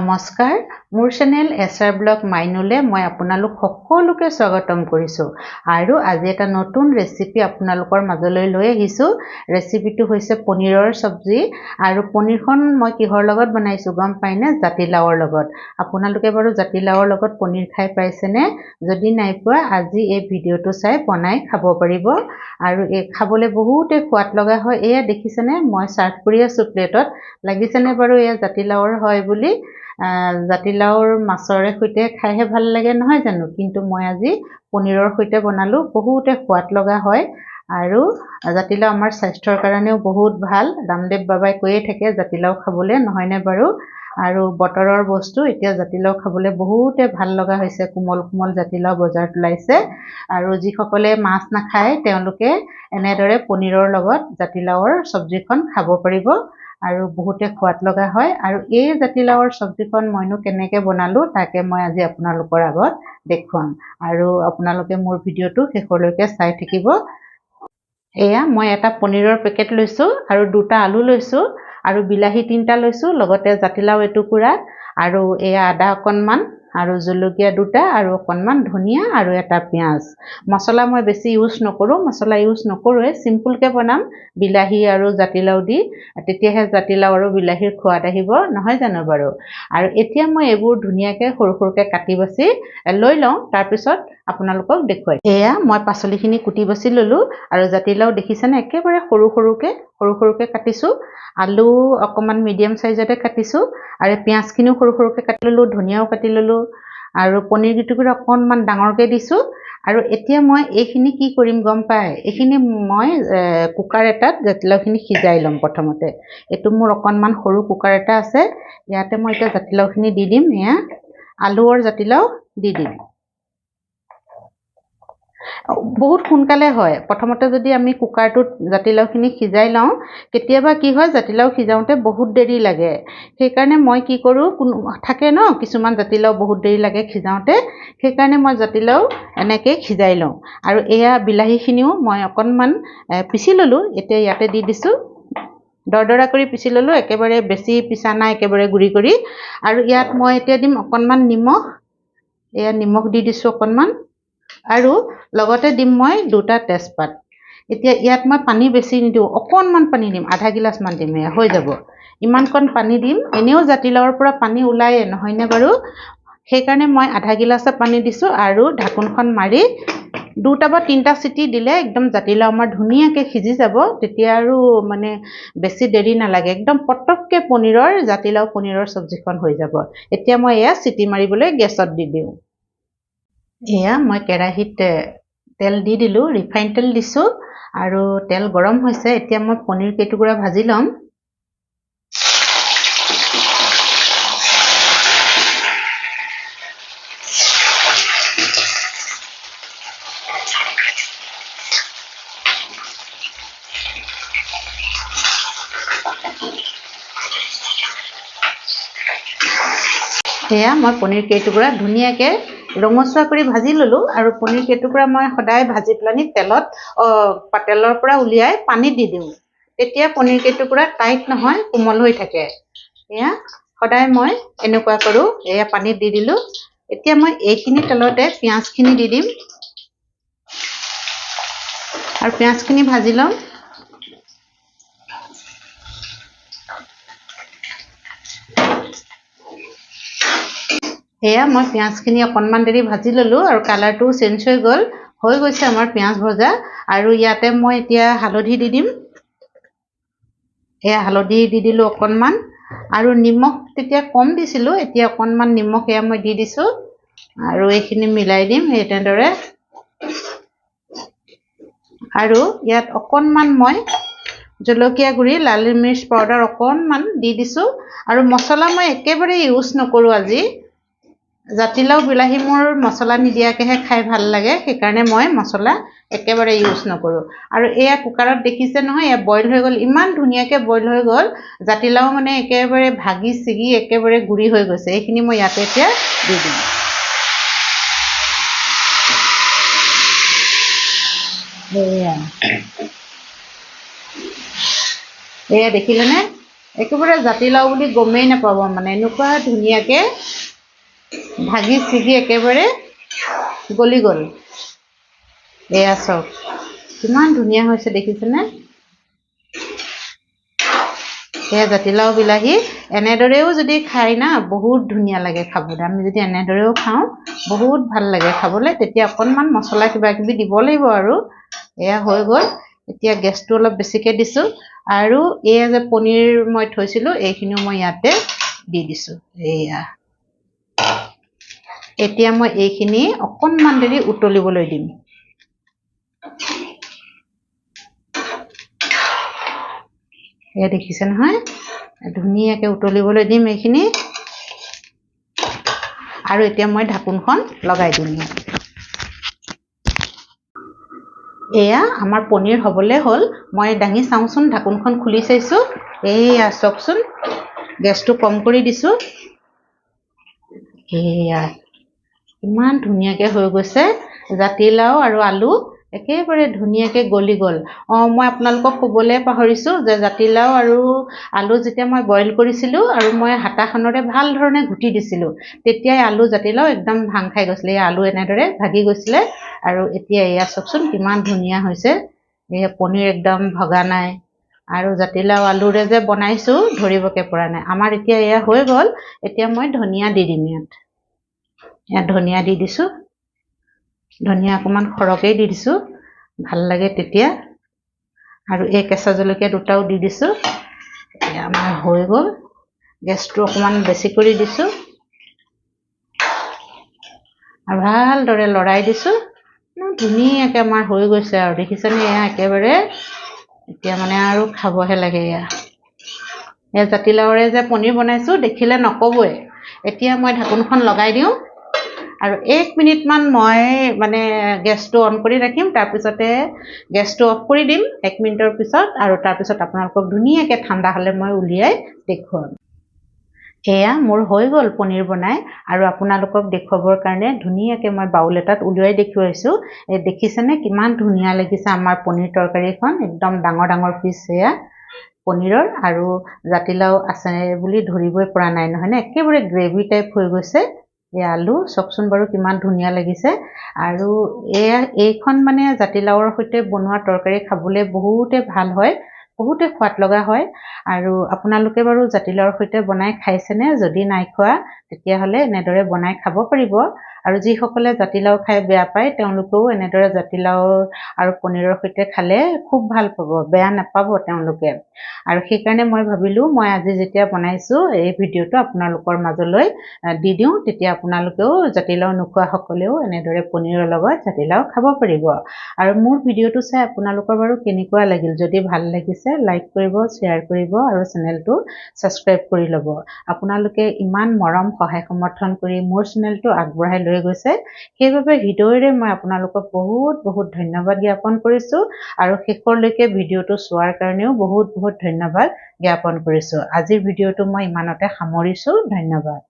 নমস্কাৰ মোৰ channel এছআৰ blog মাইনুলে মই আপোনালোক সকলোকে স্বাগতম কৰিছো আৰু আজি এটা নতুন ৰেচিপি আপোনালোকৰ মাজলৈ লৈ আহিছো ৰেচিপিটো হৈছে পনীৰৰ সবজি আৰু পনীৰখন মই কিহৰ লগত বনাইছো গম পাইনে জাতিলাওৰ লগত আপোনালোকে বাৰু জাতিলাওৰ লগত পনীৰ খাই পাইছেনে যদি নাই পোৱা আজি এই ভিডিওটো চাই বনাই খাব পাৰিব আৰু এই খাবলৈ বহুতে সোৱাদ লগা হয় এয়া দেখিছেনে মই সাৰ্ভ কৰি আছো প্লেটত লাগিছেনে বাৰু এয়া জাতিলাওৰ হয় বুলি জাতিলাওৰ মাছৰে সৈতে খাইহে ভাল লাগে নহয় জানো কিন্তু মই আজি পনীৰৰ সৈতে বনালো বহুতে সোৱাদ লগা হয় আৰু জাতিলাও আমাৰ স্বাস্থ্যৰ কাৰণেও বহুত ভাল ৰামদেৱ বাবাই কৈয়ে থাকে জাতিলাও খাবলৈ নহয়নে বাৰু আৰু বতৰৰ বস্তু এতিয়া জাতিলাও খাবলৈ বহুতে ভাল লগা হৈছে কোমল কোমল জাতিলাও বজাৰত ওলাইছে আৰু যিসকলে মাছ নাখায় তেওঁলোকে এনেদৰে পনীৰৰ লগত জাতিলাওৰ সবজিখন খাব পাৰিব আৰু বহুতে সোৱাদ লগা হয় আৰু এই জাতিলাওৰ সবজিখন মইনো কেনেকৈ বনালো তাকে মই আজি আপোনালোকৰ আগত দেখুৱাম আৰু আপোনালোকে মোৰ ভিডিওটো শেষলৈকে চাই থাকিব এয়া মই এটা পনীৰৰ পেকেট লৈছো আৰু দুটা আলু লৈছো আৰু বিলাহী তিনটা লৈছো লগতে জাতিলাও এটুকুৰা আৰু এয়া আদা অকণমান আৰু জলকীয়া দুটা আৰু অকণমান ধনিয়া আৰু এটা পিয়াজ মছলা মই বেছি ইউজ নকৰো মছলা ইউজ নকৰোৱে সিম্পলকে বনাম বিলাহী আৰু জাতিলাও দি তেতিয়াহে জাতিলাও আৰু বিলাহীৰ সোৱাদ আহিব নহয় জানো বাৰু আৰু এতিয়া মই এইবোৰ ধুনীয়াকৈ সৰু সৰুকৈ কাটি বাছি লৈ লওঁ তাৰ পিছত আপোনালোকক দেখুৱাই এয়া মই পাচলিখিনি কুটি বাছি ললো আৰু জাতিলাও দেখিছেনে একেবাৰে সৰু সৰুকৈ কাটিছো আলু অকমান মিডিয়াম সাইজতে কাটিছো আৰু পিয়াজখিনিও সৰু সৰুকৈ কাটি ললো ধনিয়াও কাটি ললো আৰু পনীৰ কিটুকুৰা অকণমান ডাঙৰকৈ দিছো আৰু এতিয়া মই এইখিনি কি কৰিম গম পাই এইখিনি মই কুকাৰ এটাত জাতিলাওখিনি সিজাই লম প্ৰথমতে এটো মোৰ অকণমান সৰু কুকাৰ এটা আছে ইয়াতে মই এটা জাতিলাওখিনি দি দিম এয়া আলু আৰু জাতিলাও দি দিম বহুত সোনকালে হয় প্ৰথমতে যদি আমি কুকাৰটোত জাতিলাওখিনি সিজাই লওঁ কেতিয়াবা কি হয় জাতিলাও সিজাওতে বহুত দেৰি লাগে সেইকাৰণে মই কি কৰো থাকে ন কিছুমান জাতিলাও বহুত দেৰি লাগে সিজাওতে সেইকাৰণে মই জাতিলাও এনেকৈ সিজাই লওঁ আৰু এয়া বিলাহীখিনিও মই অকণমান পিচি ললো এতিয়া ইয়াতে দি দিছো দৰদৰা কৰি পিচি ললো একেবাৰে বেছি পিছা নাই একেবাৰে গুৰি কৰি আৰু ইয়াত মই এতিয়া দিম অকণমান নিমখ এয়া নিমখ দি দিছো অকণমান আৰু লগতে দিম মই দুটা তেজপাত এতিয়া ইয়াত মই পানী বেছি নিদিওঁ অকণমান পানী দিম আধা গিলাচ মান দিম হৈ যাব ইমানকণ পানী দিম এনেও জাতিলাওৰ পৰা পানী ওলায়ে নহয়নে বাৰু সেইকাৰণে মই আধা গিলাচ পানী দিছো আৰু ঢাকনখন মাৰি দুটা বা তিনটা চিটি দিলে একদম জাতিলাও আমাৰ ধুনীয়াকৈ সিজি যাব তেতিয়া আৰু মানে বেছি দেৰি নালাগে একদম পটককৈ জাতিলাও পনীৰৰ সবজিখন হৈ যাব এতিয়া মই এয়া চিটি মাৰিবলৈ গেছত দি দিওঁ এয়া মই কেৰাহীত তেল দি দিলো ৰিফাইন তেল দিছো আৰু তেল গৰম হৈছে এতিয়া মই পনীৰ কেইটুকুৰা ভাজি লম এয়া মই পনীৰ কেইটুকুৰা ধুনীয়াকৈ ৰঙচুৱা কৰি ভাজি ললো আৰু পনীৰ কেইটুকুৰা মই সদায় ভাজি পেলানি তেলৰ পৰা উলিয়াই পানীত দি দিওঁ তেতিয়া পনীৰ কেইটুকুৰা টাইট নহয় কোমল হৈ থাকে এয়া সদায় মই এনেকুৱা কৰো এয়া পানীত দি দিলো এতিয়া মই এইখিনি তেলতে পিয়াজখিনি দি দিম আৰু পিয়াজখিনি ভাজি লম এয়া মই পিয়াজখিনি অকণমান দেৰি ভাজি ললো আৰু কালাৰটো চেঞ্জ হৈ গৈছে আমাৰ পিয়াজ ভজা আৰু ইয়াতে মই এতিয়া হালধি দি দিম এয়া হালধি দি দিলো অকণমান আৰু নিমখ তেতিয়া কম দিছিলো এতিয়া অকণমান নিমখ এয়া মই দি দিছো আৰু এইখিনি মিলাই দিম এই তেনেদৰে আৰু ইয়াত অকণমান মই জলকীয়া গুড়ি লাল মিৰ্চ পাউডাৰ অকণমান দি দিছো আৰু মছলা মই একেবাৰে ইউজ নকৰো আজি জাতিলাও বিলাহী মোৰ মছলা নিদিয়াকেহে খাই ভাল লাগে সেইকাৰণে মই মছলা একেবাৰে ইউজ নকৰো আৰু এয়া কুকাৰত দেখিছে নহয় এয়া বইল হৈ গ'ল ইমান ধুনীয়াকৈ বইল হৈ গ'ল জাতিলাও মানে একেবাৰে ভাগি ছিগি একেবাৰে গুৰি হৈ গৈছে এইখিনি মই ইয়াতে এতিয়া দি দিম এয়া দেখিলেনে একেবাৰে জাতিলাও বুলি গমেই নাপাব মানে এনেকুৱা ধুনীয়াকৈ ভাগি ছিগি একেবাৰে গলি গ'ল এয়া চাওক কিমান ধুনীয়া হৈছে দেখিছেনে এয়া জাতিলাও বিলাহী এনেদৰেও যদি খাই না বহুত ধুনীয়া লাগে খাবলৈ আমি যদি এনেদৰেও খাওঁ বহুত ভাল লাগে খাবলৈ তেতিয়া অকণমান মছলা কিবা কিবি দিব লাগিব আৰু এয়া হৈ গ'ল এতিয়া গেছটো অলপ বেছিকৈ দিছোঁ আৰু এয়া যে পনীৰ মই থৈছিলোঁ এইখিনিও মই ইয়াতে দি দিছোঁ এয়া এতিয়া মই এইখিনি অকণমান দেৰি উতলিবলৈ দিম এয়া দেখিছে নহয় ধুনীয়াকৈ উতলিবলৈ দিম এইখিনি আৰু এতিয়া মই ঢাকোনখন লগাই দিম এয়া আমাৰ পনীৰ হ'বলৈ হ'ল মই দাঙি চাওঁচোন ঢাকোনখন খুলি চাইছোঁ এয়া চাওকচোন গেছটো কম কৰি দিছোঁ এয়া ইমান ধুনীয়াকৈ হৈ গৈছে জাতিলাও আৰু আলু একেবাৰে ধুনীয়াকৈ গলি গ'ল মই আপোনালোকক ক'বলৈ পাহৰিছোঁ যে জাতিলাও আৰু আলু যেতিয়া মই বইল কৰিছিলোঁ আৰু মই হাতাখনেৰে ভাল ধৰণে ঘুটি দিছিলোঁ তেতিয়াই আলু জাতিলাও একদম ভাং খাই গৈছিলে এই আলু এনেদৰে ভাগি গৈছিলে আৰু এতিয়া এয়া চাওকচোন কিমান ধুনীয়া হৈছে এই পনীৰ একদম ভগা নাই আৰু জাতিলাও আলুৰে যে বনাইছোঁ ধৰিবকৈ পৰা নাই আমাৰ এতিয়া এয়া হৈ গ'ল এতিয়া মই ধনিয়া দি দিম ইয়াত ধনিয়া দি দিছোঁ ধনিয়া অকণমান সৰহকৈ দি দিছোঁ ভাল লাগে তেতিয়া আৰু এই কেঁচা জলকীয়া দুটাও দি দিছোঁ এতিয়া আমাৰ হৈ গ'ল গেছটো অকণমান বেছি কৰি দিছোঁ আৰু ভালদৰে লৰাই দিছোঁ ধুনীয়াকৈ আমাৰ হৈ গৈছে আৰু দেখিছেনে এয়া একেবাৰে এতিয়া মানে আৰু খাবহে লাগে এয়া জাতিলাওৰে যে পনীৰ বনাইছোঁ দেখিলে নক'বই এতিয়া মই ঢাকোনখন লগাই দিওঁ আৰু 1 মিনিটমান মই মানে গেছটো অন কৰি ৰাখিম তাৰপিছতে গেছটো অফ কৰি দিম 1 মিনিটৰ পিছত আৰু তাৰপিছত আপোনালোকক ধুনীয়াকৈ ঠাণ্ডা হ'লে মই উলিয়াই দেখুৱাম এয়া মোৰ হৈ গ'ল পনীৰ বনাই আৰু আপোনালোকক দেখুৱাবৰ কাৰণে ধুনীয়াকৈ মই বাউল এটাত উলিয়াই দেখুৱাইছোঁ দেখিছেনে কিমান ধুনীয়া লাগিছে আমাৰ পনীৰ তৰকাৰীখন একদম ডাঙৰ ডাঙৰ পিচ এয়া পনীৰৰ আৰু জাতিলাও আছে বুলি ধৰিবই পৰা নাই নহয়নে একেবাৰে গ্ৰেভি টাইপ হৈ গৈছে এই আলু চাওকচোন বাৰু কিমান ধুনীয়া লাগিছে আৰু এইখন মানে জাতিলাওৰ সৈতে বনোৱা তৰকাৰী খাবলৈ বহুতে ভাল হয় বহুতে সোৱাদ লগা হয় আৰু আপোনালোকে বাৰু জাতিলাওৰ সৈতে বনাই খাইছেনে যদি নাই খোৱা তেতিয়াহ'লে এনেদৰে বনাই খাব পাৰিব আৰু যিসকলে জাতিলাও খাই বেয়া পায় তেওঁলোকেও এনেদৰে জাতিলাও আৰু পনীৰৰ সৈতে খালে খুব ভাল পাব বেয়া নাপাব তেওঁলোকে আৰু সেইকাৰণে মই ভাবিলোঁ মই আজি যেতিয়া বনাইছোঁ এই ভিডিঅ'টো আপোনালোকৰ মাজলৈ দি দিওঁ তেতিয়া আপোনালোকেও জাতিলাও নোখোৱাসকলেও এনেদৰে পনীৰৰ লগত জাতিলাও খাব পাৰিব আৰু মোৰ ভিডিঅ'টো চাই আপোনালোকৰ বাৰু কেনেকুৱা লাগিল যদি ভাল লাগিছে লাইক কৰিব শ্বেয়াৰ কৰিব আৰু চেনেলটো ছাবস্ক্ৰাইব কৰি ল'ব আপোনালোকে ইমান মৰম সহায় সমৰ্থন কৰি মোৰ চেনেলটো আগবঢ়াই লৈ গৈছে সেইবাবে হৃদয়েৰে মই আপোনালোকক বহুত বহুত ধন্যবাদ জ্ঞাপন কৰিছোঁ আৰু শেষলৈকে ভিডিঅ'টো চোৱাৰ কাৰণেও বহুত বহুত ধন্যবাদ জ্ঞাপন কৰিছোঁ আজিৰ ভিডিঅ'টো মই ইমানতে সামৰিছোঁ ধন্যবাদ